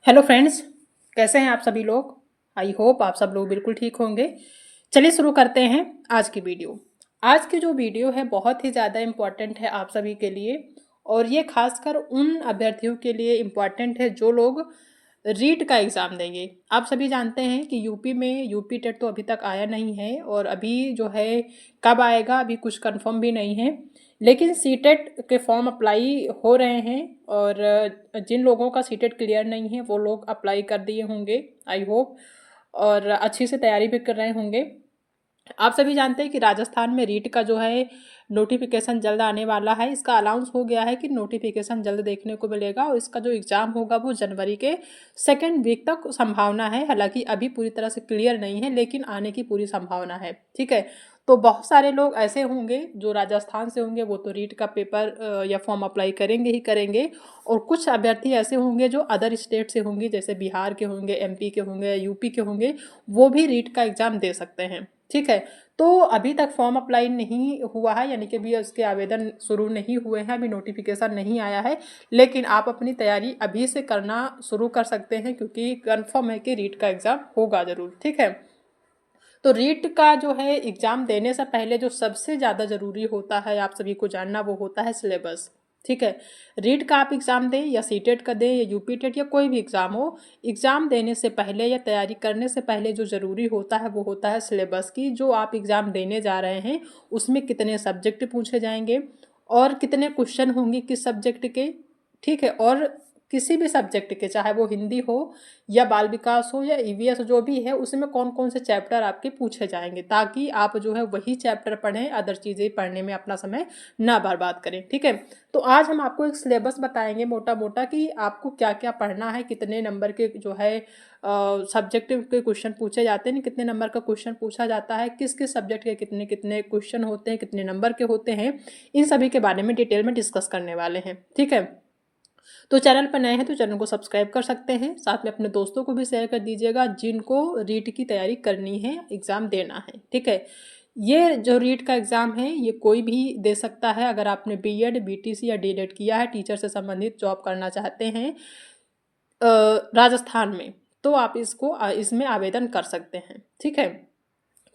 Hello friends, कैसे हैं आप सभी लोग। आई होप आप सब लोग बिल्कुल ठीक होंगे। चलिए शुरू करते हैं आज की वीडियो। आज की जो वीडियो है बहुत ही ज़्यादा इम्पॉर्टेंट है आप सभी के लिए, और ये खासकर उन अभ्यर्थियों के लिए इम्पॉर्टेंट है जो लोग रीट का एग्ज़ाम देंगे। आप सभी जानते हैं कि यूपी में यूपी टेट तो अभी तक आया नहीं है, और अभी जो है कब आएगा अभी कुछ कंफर्म भी नहीं है। लेकिन सीटेट के फॉर्म अप्लाई हो रहे हैं, और जिन लोगों का सीटेट क्लियर नहीं है वो लोग अप्लाई कर दिए होंगे आई होप, और अच्छी से तैयारी भी कर रहे होंगे। आप सभी जानते हैं कि राजस्थान में रीट का जो है नोटिफिकेशन जल्द आने वाला है। इसका अनाउंस हो गया है कि नोटिफिकेशन जल्द देखने को मिलेगा, और इसका जो एग्ज़ाम होगा वो जनवरी के सेकेंड वीक तक संभावना है। हालांकि अभी पूरी तरह से क्लियर नहीं है, लेकिन आने की पूरी संभावना है। ठीक है, तो बहुत सारे लोग ऐसे होंगे जो राजस्थान से होंगे, वो तो रीट का पेपर या फॉर्म अप्लाई करेंगे ही करेंगे। और कुछ अभ्यर्थी ऐसे होंगे जो अदर स्टेट से होंगे, जैसे बिहार के होंगे, एमपी के होंगे, यूपी के होंगे, वो भी रीट का एग्ज़ाम दे सकते हैं। ठीक है, तो अभी तक फॉर्म अप्लाई नहीं हुआ है, यानी कि अभी उसके आवेदन शुरू नहीं हुए हैं, अभी नोटिफिकेशन नहीं आया है। लेकिन आप अपनी तैयारी अभी से करना शुरू कर सकते हैं, क्योंकि कंफर्म है कि रीट का एग्ज़ाम होगा ज़रूर। ठीक है, तो रीट का जो है एग्ज़ाम देने से पहले जो सबसे ज़्यादा ज़रूरी होता है आप सभी को जानना, वो होता है सिलेबस। ठीक है, रीट का आप एग्ज़ाम दें या सीटेट का दें या यूपी टेट या कोई भी एग्ज़ाम हो, एग्ज़ाम देने से पहले या तैयारी करने से पहले जो ज़रूरी होता है वो होता है सिलेबस की। जो आप एग्ज़ाम देने जा रहे हैं उसमें कितने सब्जेक्ट पूछे जाएंगे, और कितने क्वेश्चन होंगे किस सब्जेक्ट के। ठीक है, और किसी भी सब्जेक्ट के, चाहे वो हिंदी हो या बाल विकास हो या ईवीएस जो भी है, उसमें कौन कौन से चैप्टर आपके पूछे जाएंगे, ताकि आप जो है वही चैप्टर पढ़ें, अदर चीज़ें पढ़ने में अपना समय ना बर्बाद करें। ठीक है, तो आज हम आपको एक सिलेबस बताएंगे मोटा मोटा कि आपको क्या क्या पढ़ना है, कितने नंबर के जो है सब्जेक्ट के क्वेश्चन पूछे जाते हैं, कितने नंबर का क्वेश्चन पूछा जाता है, किस किस सब्जेक्ट के कितने कितने क्वेश्चन होते हैं, कितने नंबर के होते हैं, इन सभी के बारे में डिटेल में डिस्कस करने वाले हैं। ठीक है, तो चैनल पर नए हैं तो चैनल को सब्सक्राइब कर सकते हैं, साथ में अपने दोस्तों को भी शेयर कर दीजिएगा जिनको रीट की तैयारी करनी है, एग्ज़ाम देना है। ठीक है, ये जो रीट का एग्ज़ाम है ये कोई भी दे सकता है। अगर आपने बीएड, बीटीसी या डीएलएड किया है, टीचर से संबंधित जॉब करना चाहते हैं राजस्थान में, तो आप इसमें आवेदन कर सकते हैं। ठीक है,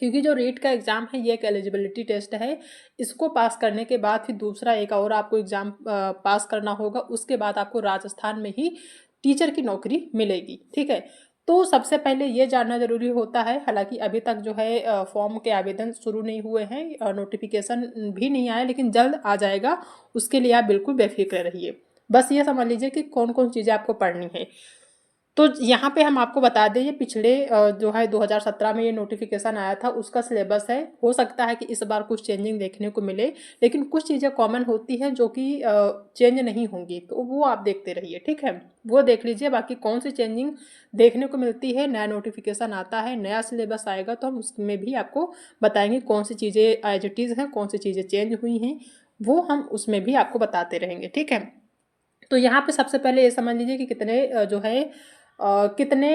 क्योंकि जो रीट का एग्ज़ाम है ये एक एलिजिबिलिटी टेस्ट है। इसको पास करने के बाद फिर दूसरा एक और आपको एग्ज़ाम पास करना होगा, उसके बाद आपको राजस्थान में ही टीचर की नौकरी मिलेगी। ठीक है, तो सबसे पहले ये जानना ज़रूरी होता है, हालांकि अभी तक जो है फॉर्म के आवेदन शुरू नहीं हुए हैं, नोटिफिकेशन भी नहीं आया, लेकिन जल्द आ जाएगा। उसके लिए आप बिल्कुल बेफिक्र रहिए। बस ये समझ लीजिए कि कौन कौन चीज़ें आपको पढ़नी है। तो यहाँ पे हम आपको बता दें, ये पिछले जो है 2017 में ये नोटिफिकेशन आया था, उसका सिलेबस है। हो सकता है कि इस बार कुछ चेंजिंग देखने को मिले, लेकिन कुछ चीज़ें कॉमन होती हैं जो कि चेंज नहीं होंगी, तो वो आप देखते रहिए। ठीक है, वो देख लीजिए। बाकी कौन सी चेंजिंग देखने को मिलती है, नया नोटिफिकेशन आता है, नया सिलेबस आएगा, तो हम उसमें भी आपको बताएंगे कौन सी चीज़ें एज इट इज़ हैं, कौन सी चीज़ें चेंज हुई हैं, वो हम उसमें भी आपको बताते रहेंगे। ठीक है, तो यहाँ पे सबसे पहले ये समझ लीजिए कि कितने जो है कितने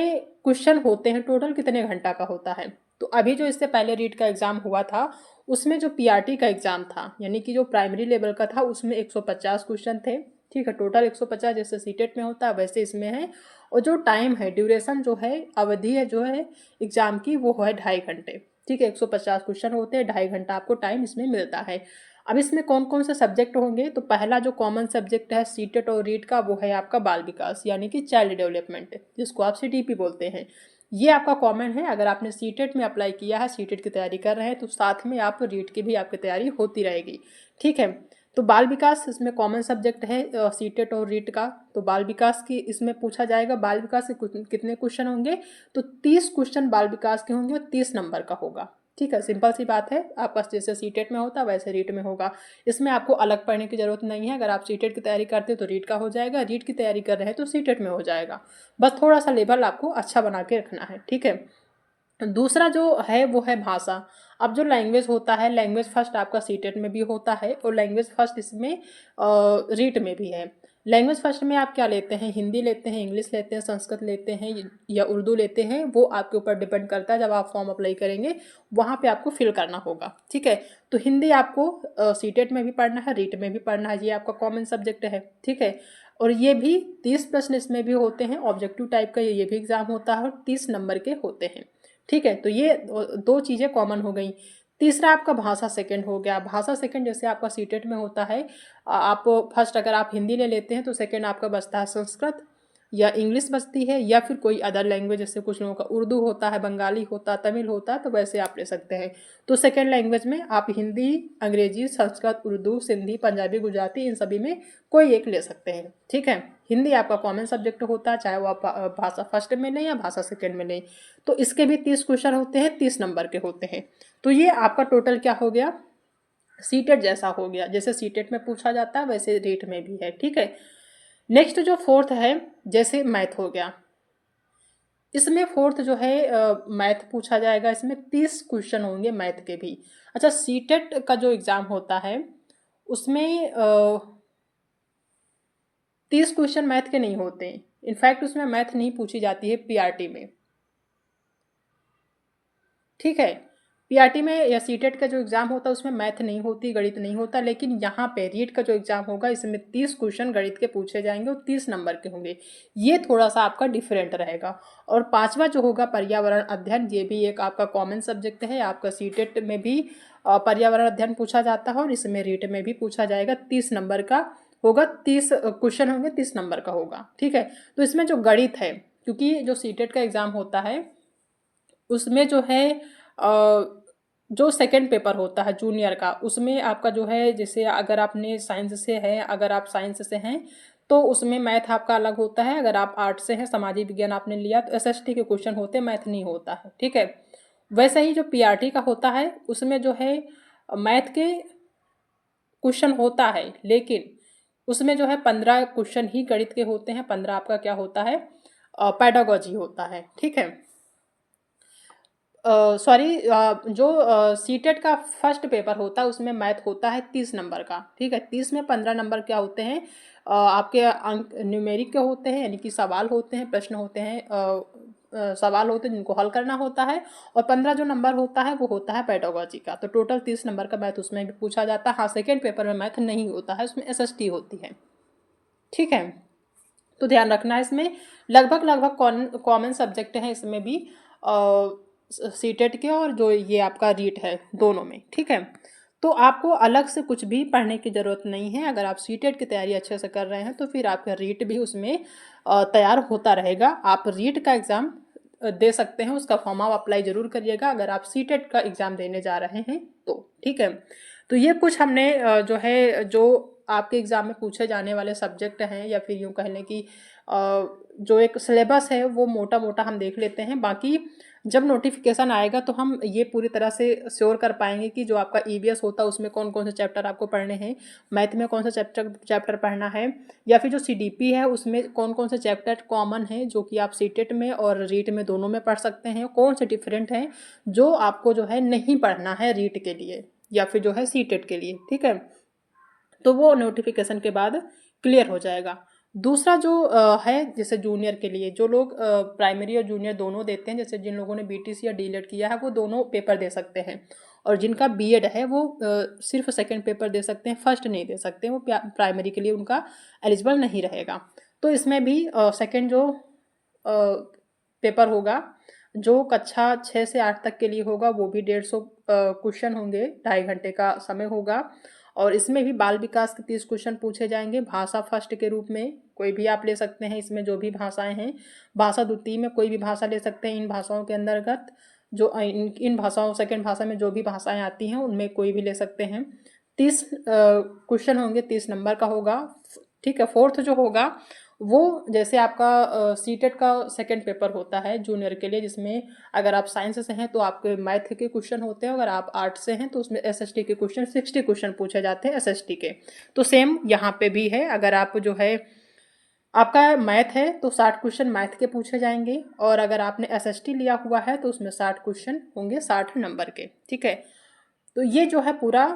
क्वेश्चन होते हैं, टोटल कितने घंटा का होता है। तो अभी जो इससे पहले रीट का एग्ज़ाम हुआ था, उसमें जो पीआरटी का एग्ज़ाम था, यानी कि जो प्राइमरी लेवल का था, उसमें 150 क्वेश्चन थे। ठीक है, टोटल 150 जैसे सीटेट में होता है वैसे इसमें है। और जो टाइम है, ड्यूरेशन जो है, अवधि है जो है एग्ज़ाम की, वो है 2.5 घंटे। ठीक है, 150 क्वेश्चन होते हैं, 2.5 घंटा आपको टाइम इसमें मिलता है। अब इसमें कौन कौन से सब्जेक्ट होंगे, तो पहला जो कॉमन सब्जेक्ट है सीटेट और रीट का, वो है आपका बाल विकास, यानी कि चाइल्ड डेवलपमेंट, जिसको आप सीटीपी बोलते हैं। ये आपका कॉमन है। अगर आपने सीटेट में अप्लाई किया है, सीटेट की तैयारी कर रहे हैं, तो साथ में आप रीट की भी आपकी तैयारी होती रहेगी। ठीक है, तो बाल विकास इसमें कॉमन सब्जेक्ट है सीटेट और रीट का। तो बाल विकास की इसमें पूछा जाएगा, बाल विकास के कितने क्वेश्चन होंगे, तो 30 क्वेश्चन बाल विकास के होंगे और 30 नंबर का होगा। ठीक है, सिंपल सी बात है, आपका जैसे सीटेट में होता है वैसे रीट में होगा। इसमें आपको अलग पढ़ने की ज़रूरत नहीं है। अगर आप सीटेट की तैयारी करते हैं तो रीट का हो जाएगा, रीट की तैयारी कर रहे हैं तो सीटेट में हो जाएगा। बस थोड़ा सा लेवल आपको अच्छा बना के रखना है। ठीक है, दूसरा जो है वो है भाषा। अब जो लैंग्वेज होता है, लैंग्वेज फर्स्ट आपका सीटेट में भी होता है, और लैंग्वेज फर्स्ट इसमें रीट में भी है। लैंग्वेज फर्स्ट में आप क्या लेते हैं, हिंदी लेते हैं, इंग्लिश लेते हैं, संस्कृत लेते हैं या उर्दू लेते हैं, वो आपके ऊपर डिपेंड करता है। जब आप फॉर्म अप्लाई करेंगे वहाँ पे आपको फिल करना होगा। ठीक है, तो हिंदी आपको सीटेट में भी पढ़ना है, रीट में भी पढ़ना है, ये आपका कॉमन सब्जेक्ट है। ठीक है, और ये भी 30 प्रश्न इसमें भी होते हैं, ऑब्जेक्टिव टाइप का ये भी एग्ज़ाम होता है और 30 नंबर के होते हैं। ठीक है, तो ये दो चीज़ें कॉमन हो गई। तीसरा आपका भाषा सेकंड हो गया। भाषा सेकंड जैसे आपका सीटेट में होता है, आप फर्स्ट अगर आप हिंदी ले लेते हैं तो सेकंड आपका बचता है संस्कृत या इंग्लिश बचती है, या फिर कोई अदर लैंग्वेज, जैसे कुछ लोगों का उर्दू होता है, बंगाली होता है, तमिल होता है, तो वैसे आप ले सकते हैं। तो सेकेंड लैंग्वेज में आप हिंदी, अंग्रेजी, संस्कृत, उर्दू, सिंधी, पंजाबी, गुजराती, इन सभी में कोई एक ले सकते हैं। ठीक है, हिंदी आपका कॉमन सब्जेक्ट होता है, चाहे वो आप भाषा फर्स्ट में लें या भाषा सेकेंड में लें। तो इसके भी 30 क्वेश्चन होते हैं, 30 नंबर के होते हैं। तो ये आपका टोटल क्या हो गया, सीटेट जैसा हो गया। जैसे सीटेट में पूछा जाता है वैसे रीट में भी है। ठीक है, नेक्स्ट जो फोर्थ है, जैसे मैथ हो गया, इसमें फोर्थ जो है मैथ पूछा जाएगा। इसमें 30 क्वेश्चन होंगे मैथ के भी। अच्छा, सीटेट का जो एग्ज़ाम होता है उसमें 30 क्वेश्चन मैथ के नहीं होते। इनफैक्ट उसमें मैथ नहीं पूछी जाती है पीआरटी में। ठीक है, पीआरटी में या सीटेट का जो एग्ज़ाम होता है उसमें मैथ नहीं होती, गणित नहीं होता। लेकिन यहाँ पे रीट का जो एग्ज़ाम होगा इसमें 30 क्वेश्चन गणित के पूछे जाएंगे और 30 नंबर के होंगे। ये थोड़ा सा आपका डिफरेंट रहेगा। और पांचवा जो होगा पर्यावरण अध्ययन, ये भी एक आपका कॉमन सब्जेक्ट है। आपका सीटेट में भी पर्यावरण अध्ययन पूछा जाता है और इसमें रीट में भी पूछा जाएगा। 30 नंबर का होगा, 30 क्वेश्चन होंगे, 30 नंबर का होगा। ठीक है, तो इसमें जो गणित है, क्योंकि जो सीटेट का एग्ज़ाम होता है उसमें जो है जो सेकंड पेपर होता है जूनियर का, उसमें आपका जो है, जैसे अगर आपने साइंस से है, अगर आप साइंस से हैं तो उसमें मैथ आपका अलग होता है। अगर आप आर्ट से हैं, सामाजिक विज्ञान आपने लिया, तो एसएसटी के क्वेश्चन होते हैं, मैथ नहीं होता है। ठीक है, वैसे ही जो पीआरटी का होता है उसमें जो है मैथ के क्वेश्चन होता है, लेकिन उसमें जो है 15 क्वेश्चन ही गणित के होते हैं, 15 आपका क्या होता है, पेडागोजी होता है। ठीक है, सॉरी, जो सीटेट का फर्स्ट पेपर होता है उसमें मैथ होता है 30 नंबर का। ठीक है, 30 में 15 नंबर क्या होते हैं, आपके अंक न्यूमेरिक के होते हैं, यानी कि सवाल होते हैं, प्रश्न होते हैं, सवाल होते हैं जिनको हल करना होता है। और 15 जो नंबर होता है वो होता है पेडागोजी का। तो टोटल 30 नंबर का मैथ उसमें भी पूछा जाता है। हाँ, सेकेंड पेपर में मैथ नहीं होता है, उसमें एसएसटी होती है। ठीक है, तो ध्यान रखना है, इसमें लगभग लगभग कॉमन सब्जेक्ट हैं इसमें भी, सीटेट के और जो ये आपका रीट है, दोनों में। ठीक है, तो आपको अलग से कुछ भी पढ़ने की ज़रूरत नहीं है। अगर आप सीटेट की तैयारी अच्छे से कर रहे हैं तो फिर आपका रीट भी उसमें तैयार होता रहेगा। आप रीट का एग्ज़ाम दे सकते हैं, उसका फॉर्म आप अप्लाई ज़रूर करिएगा अगर आप सीटेट का एग्ज़ाम देने जा रहे हैं तो। ठीक है, तो ये कुछ हमने जो है, जो आपके एग्ज़ाम में पूछे जाने वाले सब्जेक्ट हैं, या फिर यूँ कह लें कि जो एक सिलेबस है वो मोटा मोटा हम देख लेते हैं। बाकी जब नोटिफिकेशन आएगा तो हम ये पूरी तरह से श्योर कर पाएंगे कि जो आपका ईवीएस होता है उसमें कौन कौन से चैप्टर आपको पढ़ने हैं, मैथ में कौन सा चैप्टर पढ़ना है, या फिर जो सीडीपी है उसमें कौन कौन से चैप्टर कॉमन हैं जो कि आप सीटेट में और रीट में दोनों में पढ़ सकते हैं, कौन से डिफरेंट हैं जो आपको जो है नहीं पढ़ना है रीट के लिए या फिर जो है सीटेट के लिए। ठीक है, तो वो नोटिफिकेशन के बाद क्लियर हो जाएगा। दूसरा जो है, जैसे जूनियर के लिए जो लोग प्राइमरी और जूनियर दोनों देते हैं, जैसे जिन लोगों ने बीटीसी या डीएलएड किया है वो दोनों पेपर दे सकते हैं। और जिनका बीएड है वो सिर्फ सेकंड पेपर दे सकते हैं, फर्स्ट नहीं दे सकते, वो प्राइमरी के लिए उनका एलिजिबल नहीं रहेगा। तो इसमें भी सेकंड जो पेपर होगा, जो कक्षा 6 से 8 तक के लिए होगा, वो भी 150 क्वेश्चन होंगे, 2.5 घंटे का समय होगा। और इसमें भी बाल विकास के 30 क्वेश्चन पूछे जाएंगे, भाषा फर्स्ट के रूप में कोई भी आप ले सकते हैं, इसमें जो भी भाषाएं हैं, भाषा द्वितीय में कोई भी भाषा ले सकते हैं। इन भाषाओं के अंतर्गत जो इन भाषाओं, सेकेंड भाषा में जो भी भाषाएं आती हैं उनमें कोई भी ले सकते हैं। 30 क्वेश्चन होंगे, 30 नंबर का होगा। ठीक है, फोर्थ जो होगा वो जैसे आपका सीटेट का सेकंड पेपर होता है जूनियर के लिए, जिसमें अगर आप साइंस से हैं तो आपके मैथ के क्वेश्चन होते हैं, अगर आप आर्ट से हैं तो उसमें एसएसटी के क्वेश्चन 60 क्वेश्चन पूछे जाते हैं एसएसटी के। तो सेम यहाँ पे भी है, अगर आप जो है आपका मैथ है तो 60 क्वेश्चन मैथ के पूछे जाएंगे, और अगर आपने एसएसटी लिया हुआ है तो उसमें 60 क्वेश्चन होंगे 60 नंबर के। ठीक है, तो ये जो है पूरा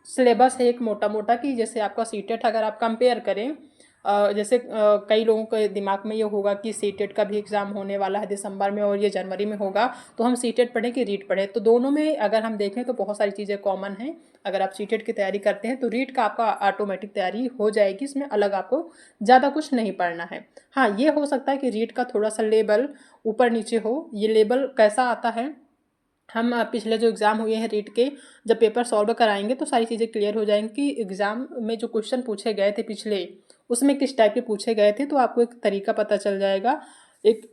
सिलेबस है एक मोटा मोटा, कि जैसे आपका सीटेट अगर आप कंपेयर करें, जैसे कई लोगों के दिमाग में ये होगा कि सीटेट का भी एग्ज़ाम होने वाला है दिसंबर में और ये जनवरी में होगा, तो हम सीटेट पढ़ें कि रीट पढ़ें। तो दोनों में अगर हम देखें तो बहुत सारी चीज़ें कॉमन हैं। अगर आप सीटेट की तैयारी करते हैं तो रीट का आपका ऑटोमेटिक तैयारी हो जाएगी, इसमें अलग आपको ज़्यादा कुछ नहीं पढ़ना है। हाँ, ये हो सकता है कि रीट का थोड़ा सा लेवल ऊपर नीचे हो। ये लेवल कैसा आता है, हम पिछले जो एग्ज़ाम हुए हैं रीट के, जब पेपर सॉल्व कराएंगे तो सारी चीज़ें क्लियर हो जाएंगी कि एग्ज़ाम में जो क्वेश्चन पूछे गए थे पिछले, उसमें किस टाइप के पूछे गए थे। तो आपको एक तरीका पता चल जाएगा, एक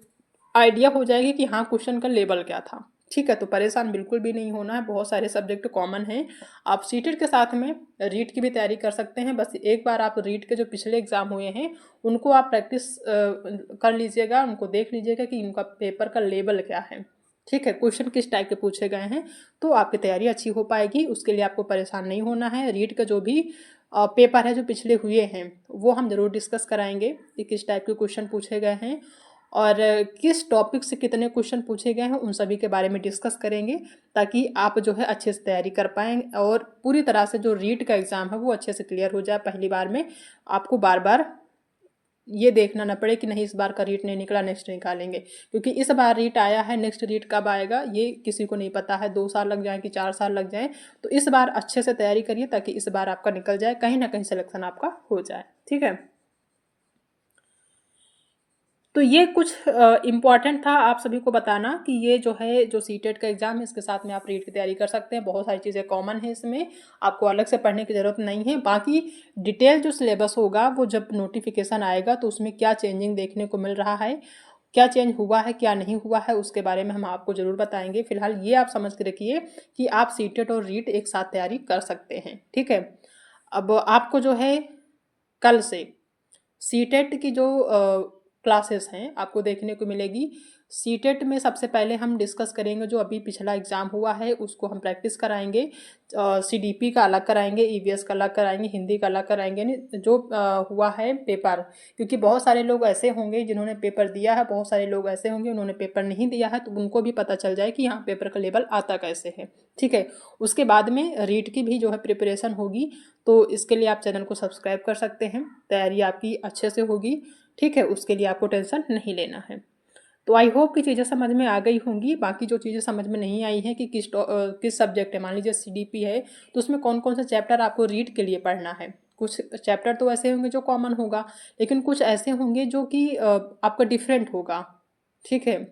आइडिया हो जाएगी कि हाँ क्वेश्चन का लेवल क्या था। ठीक है, तो परेशान बिल्कुल भी नहीं होना है, बहुत सारे सब्जेक्ट कॉमन हैं। आप सीटेट के साथ में रीट की भी तैयारी कर सकते हैं। बस एक बार आप रीट के जो पिछले एग्ज़ाम हुए हैं उनको आप प्रैक्टिस कर लीजिएगा, उनको देख लीजिएगा कि उनका पेपर का लेवल क्या है। ठीक है, क्वेश्चन किस टाइप के पूछे गए हैं, तो आपकी तैयारी अच्छी हो पाएगी। उसके लिए आपको परेशान नहीं होना है। रीट का जो भी पेपर है जो पिछले हुए हैं वो हम ज़रूर डिस्कस कराएंगे कि किस टाइप के क्वेश्चन पूछे गए हैं और किस टॉपिक से कितने क्वेश्चन पूछे गए हैं, उन सभी के बारे में डिस्कस करेंगे, ताकि आप जो है अच्छे से तैयारी कर पाएँ और पूरी तरह से जो रीट का एग्ज़ाम है वो अच्छे से क्लियर हो जाए पहली बार में। आपको बार बार ये देखना ना पड़े कि नहीं इस बार का रीट नहीं निकला, नेक्स्ट निकालेंगे, क्योंकि इस बार रीट आया है, नेक्स्ट रीट कब आएगा ये किसी को नहीं पता है। 2 साल लग जाए कि 4 साल लग जाए, तो इस बार अच्छे से तैयारी करिए ताकि इस बार आपका निकल जाए, कहीं ना कहीं सिलेक्शन आपका हो जाए। ठीक है, तो ये कुछ इम्पॉर्टेंट था आप सभी को बताना कि ये जो है जो सीटेट का एग्ज़ाम है इसके साथ में आप रीट की तैयारी कर सकते हैं। बहुत सारी चीज़ें कॉमन है इसमें, आपको अलग से पढ़ने की ज़रूरत नहीं है। बाकी डिटेल जो सिलेबस होगा वो जब नोटिफिकेशन आएगा तो उसमें क्या चेंजिंग देखने को मिल रहा है, क्या चेंज हुआ है क्या नहीं हुआ है, उसके बारे में हम आपको ज़रूर बताएंगे। फिलहाल ये आप समझ के रखिए कि आप सीटेट और रीट एक साथ तैयारी कर सकते हैं। ठीक है, अब आपको जो है कल से सीटेट की जो क्लासेस हैं आपको देखने को मिलेगी। सीटेट में सबसे पहले हम डिस्कस करेंगे जो अभी पिछला एग्ज़ाम हुआ है उसको हम प्रैक्टिस कराएंगे। सीडीपी का अलग कराएंगे, ईवीएस का अलग कराएंगे, हिंदी का अलग कराएंगे, जो हुआ है पेपर, क्योंकि बहुत सारे लोग ऐसे होंगे जिन्होंने पेपर दिया है, बहुत सारे लोग ऐसे होंगे उन्होंने पेपर नहीं दिया है, तो उनको भी पता चल जाए कि यहाँ पेपर का लेवल आता कैसे है। ठीक है, उसके बाद में रीट की भी जो है प्रिपरेशन होगी, तो इसके लिए आप चैनल को सब्सक्राइब कर सकते हैं, तैयारी आपकी अच्छे से होगी। ठीक है, उसके लिए आपको टेंशन नहीं लेना है। तो आई होप कि चीज़ें समझ में आ गई होंगी। बाकी जो चीज़ें समझ में नहीं आई हैं कि किस सब्जेक्ट है, मान लीजिए सीडीपी है तो उसमें कौन कौन सा चैप्टर आपको रीड के लिए पढ़ना है। कुछ चैप्टर तो ऐसे होंगे जो कॉमन होगा, लेकिन कुछ ऐसे होंगे जो कि आपका डिफरेंट होगा। ठीक है,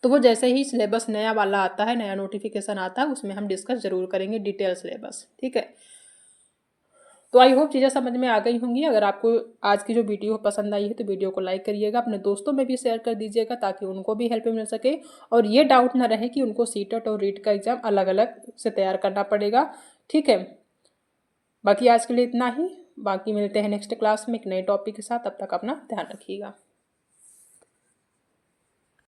तो वो जैसे ही सिलेबस नया वाला आता है, नया नोटिफिकेशन आता है, उसमें हम डिस्कस जरूर करेंगे डिटेल सिलेबस। ठीक है, तो आई होप चीज़ें समझ में आ गई होंगी। अगर आपको आज की जो वीडियो पसंद आई है तो वीडियो को लाइक करिएगा, अपने दोस्तों में भी शेयर कर दीजिएगा ताकि उनको भी हेल्प मिल सके और ये डाउट ना रहे कि उनको सीटेट और रीट का एग्ज़ाम अलग अलग से तैयार करना पड़ेगा। ठीक है, बाकी आज के लिए इतना ही। बाकी मिलते हैं नेक्स्ट क्लास में एक नए टॉपिक के साथ, तब तक अपना ध्यान रखिएगा।